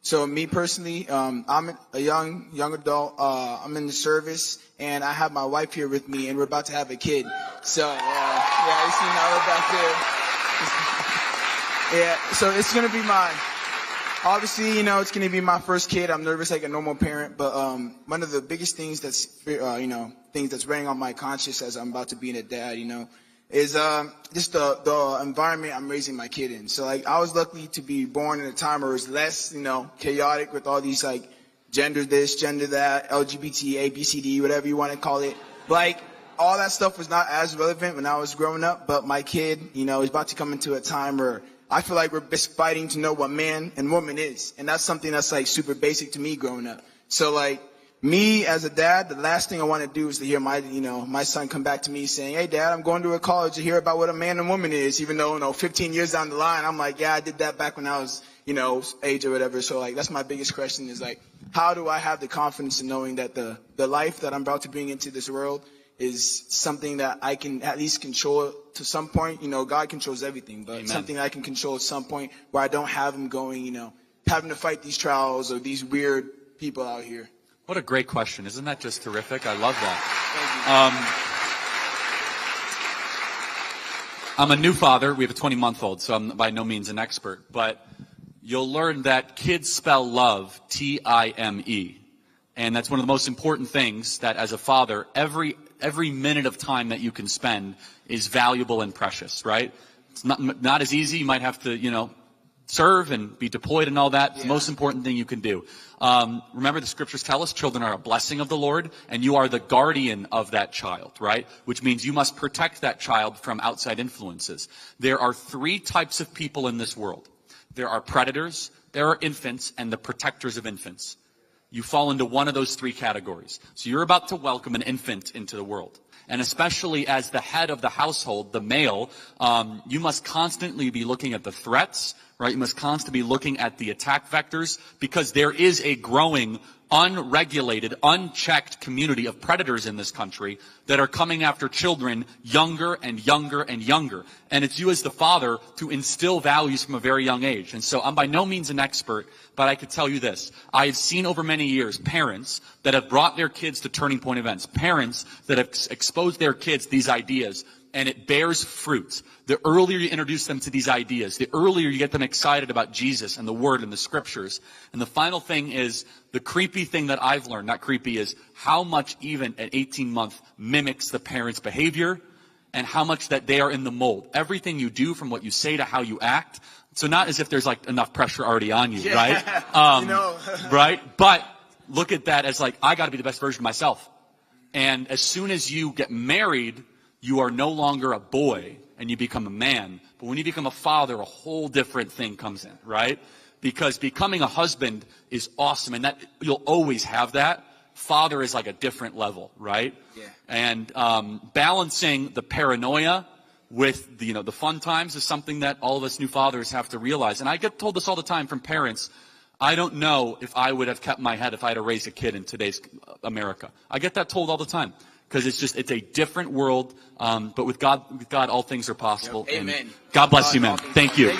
So me personally, I'm a young adult. I'm in the service, and I have my wife here with me, and we're about to have a kid. So yeah, you see Nala back there. Yeah, so it's gonna be obviously, it's gonna be my first kid. I'm nervous like a normal parent, but one of the biggest things that's things that's weighing on my conscience as I'm about to be a dad, is just the environment I'm raising my kid in. So like I was lucky to be born in a time where it was less, chaotic with all these like gender this, gender that, LGBT, A, B, C, D, whatever you want to call it. Like all that stuff was not as relevant when I was growing up, but my kid, is about to come into a time where I feel like we're fighting to know what man and woman is. And that's something that's like super basic to me growing up. So like me as a dad, the last thing I want to do is to hear my son come back to me saying, "Hey dad, I'm going to a college to hear about what a man and woman is," even though, 15 years down the line, I'm like, yeah, I did that back when I was, age or whatever. So like, that's my biggest question is like, how do I have the confidence in knowing that the life that I'm about to bring into this world is something that I can at least control to some point. God controls everything, but Amen. Something I can control at some point where I don't have him going, having to fight these trials or these weird people out here. What a great question. Isn't that just terrific? I love that. I'm a new father. We have a 20-month-old, so I'm by no means an expert. But you'll learn that kids spell love Time. And that's one of the most important things that as a father, every minute of time that you can spend is valuable and precious, right? It's not as easy. You might have to, serve and be deployed and all that. It's the most important thing you can do. Remember the scriptures tell us children are a blessing of the Lord, and you are the guardian of that child, right? Which means you must protect that child from outside influences. There are 3 types of people in this world. There are predators, there are infants, and the protectors of infants. You fall into one of those 3 categories. So you're about to welcome an infant into the world. And especially as the head of the household, the male, you must constantly be looking at the threats, right? You must constantly be looking at the attack vectors because there is a growing, unregulated, unchecked community of predators in this country that are coming after children younger and younger and younger. And it's you as the father to instill values from a very young age. And so I'm by no means an expert, but I could tell you this. I have seen over many years parents that have brought their kids to turning point events, parents that have exposed their kids to these ideas, and it bears fruit. The earlier you introduce them to these ideas, the earlier you get them excited about Jesus and the Word and the Scriptures. And the final thing is, the creepy thing that I've learned, not creepy, is how much even an 18-month mimics the parent's behavior and how much that they are in the mold. Everything you do, from what you say to how you act. So not as if there's like enough pressure already on you, right? Right? But look at that as like, I got to be the best version of myself. And as soon as you get married, you are no longer a boy and you become a man. But when you become a father, a whole different thing comes in, right? Because becoming a husband is awesome, and that you'll always have that. Father is like a different level, right? Yeah. And balancing the paranoia with the fun times is something that all of us new fathers have to realize. And I get told this all the time from parents. I don't know if I would have kept my head if I had to raise a kid in today's America. I get that told all the time. Because it's a different world, but with God, all things are possible. Amen. And God bless you, man. Thank you.